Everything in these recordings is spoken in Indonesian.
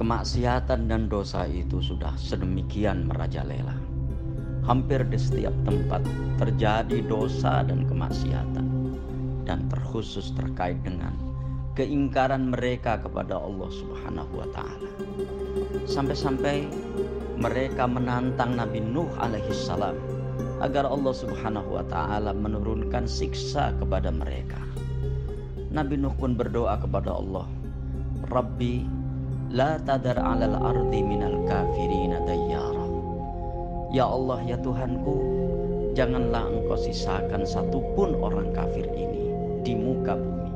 kemaksiatan dan dosa itu sudah sedemikian merajalela. Hampir di setiap tempat terjadi dosa dan kemaksiatan, dan terkhusus terkait dengan keingkaran mereka kepada Allah Subhanahu wa Ta'ala. Sampai-sampai mereka menantang Nabi Nuh alaihissalam agar Allah Subhanahu wa Ta'ala menurunkan siksa kepada mereka. Nabi Nuh pun berdoa kepada Allah, Rabbi la tadar 'alal ardi minal kafirina dayyara. Ya Allah, ya Tuhanku, janganlah engkau sisakan satupun orang kafir ini di muka bumi.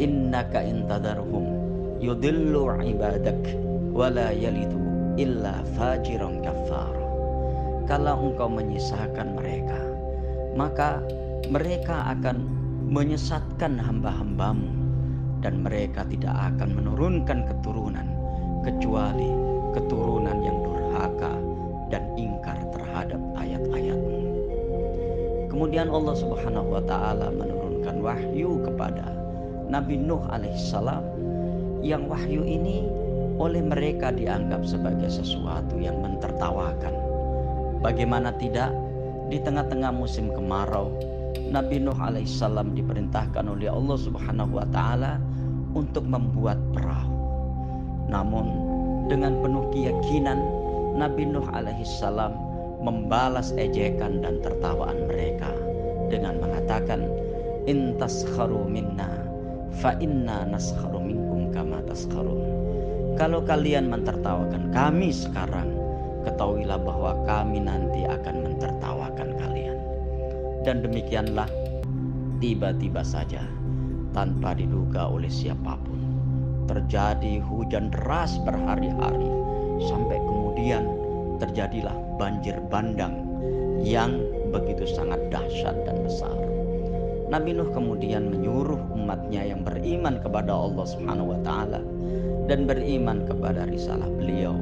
Innaka intadarhum yudillu ibadak wala yalidu illa fajiran kafara. Kalau engkau menyisakan mereka, maka mereka akan menyesatkan hamba-hambamu, dan mereka tidak akan menurunkan keturunan kecuali keturunan yang durhaka dan ingkar terhadap ayat-ayatmu. Kemudian Allah Subhanahu wa Ta'ala menurunkan wahyu kepada Nabi Nuh alaihissalam, yang wahyu ini oleh mereka dianggap sebagai sesuatu yang mentertawakan. Bagaimana tidak, di tengah-tengah musim kemarau, Nabi Nuh alaihissalam diperintahkan oleh Allah Subhanahu wa Ta'ala untuk membuat perahu. Namun dengan penuh keyakinan, Nabi Nuh alaihissalam membalas ejekan dan tertawaan mereka dengan mengatakan, in taskharu minna fa inna naskharu minkum kama taskharun. Kalau kalian mentertawakan kami sekarang, ketahuilah bahwa kami nanti akan mentertawakan kalian. Dan demikianlah, tiba-tiba saja tanpa diduga oleh siapapun terjadi hujan deras berhari-hari, sampai kemudian terjadilah banjir bandang yang begitu sangat dahsyat dan besar. Nabi Nuh kemudian menyuruh umatnya yang beriman kepada Allah Subhanahu wa Ta'ala dan beriman kepada risalah beliau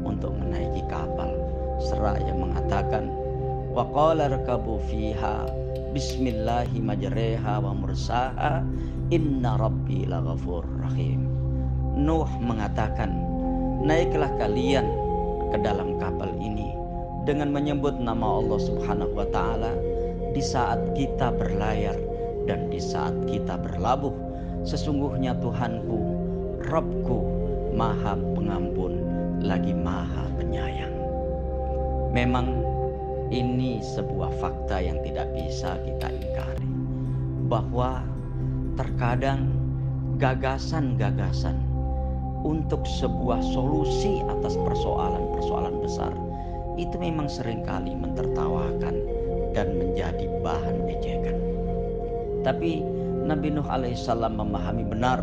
untuk menaiki kapal, seraya mengatakan, wa qala rakabu fiha bismillahi majreha wa mursaha inna rabbi laghafur rahim. Nuh mengatakan, naiklah kalian ke dalam kapal ini dengan menyebut nama Allah Subhanahu wa Ta'ala di saat kita berlayar dan di saat kita berlabuh. Sesungguhnya Tuhanku, Rabbku, Maha Pengampun lagi Maha Penyayang. Memang ini sebuah fakta yang tidak bisa kita ingkari, bahwa terkadang gagasan-gagasan untuk sebuah solusi atas persoalan-persoalan besar itu memang seringkali mentertawakan dan menjadi bahan ejekan. Tapi Nabi Nuh alaihissalam memahami benar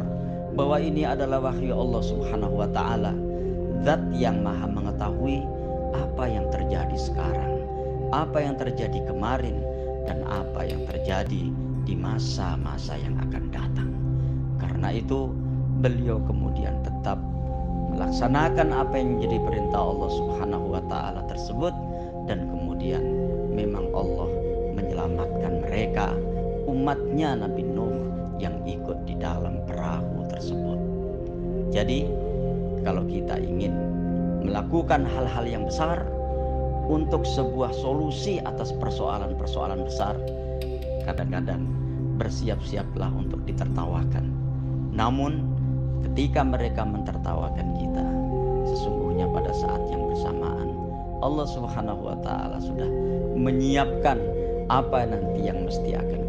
bahwa ini adalah wahyu Allah Subhanahu wa Ta'ala, zat yang maha mengetahui apa yang terjadi sekarang, apa yang terjadi kemarin, dan apa yang terjadi di masa-masa yang akan datang. Karena itu beliau kemudian tetap melaksanakan apa yang menjadi perintah Allah Subhanahu wa Ta'ala tersebut, dan kemudian memang Allah menyelamatkan mereka, umatnya Nabi Nuh yang ikut di dalam perahu tersebut. Jadi kalau kita ingin melakukan hal-hal yang besar untuk sebuah solusi atas persoalan-persoalan besar, kadang-kadang bersiap-siaplah untuk ditertawakan. Namun ketika mereka mentertawakan kita, sesungguhnya pada saat yang bersamaan Allah Subhanahu wa Ta'ala sudah menyiapkan apa nanti yang mesti akan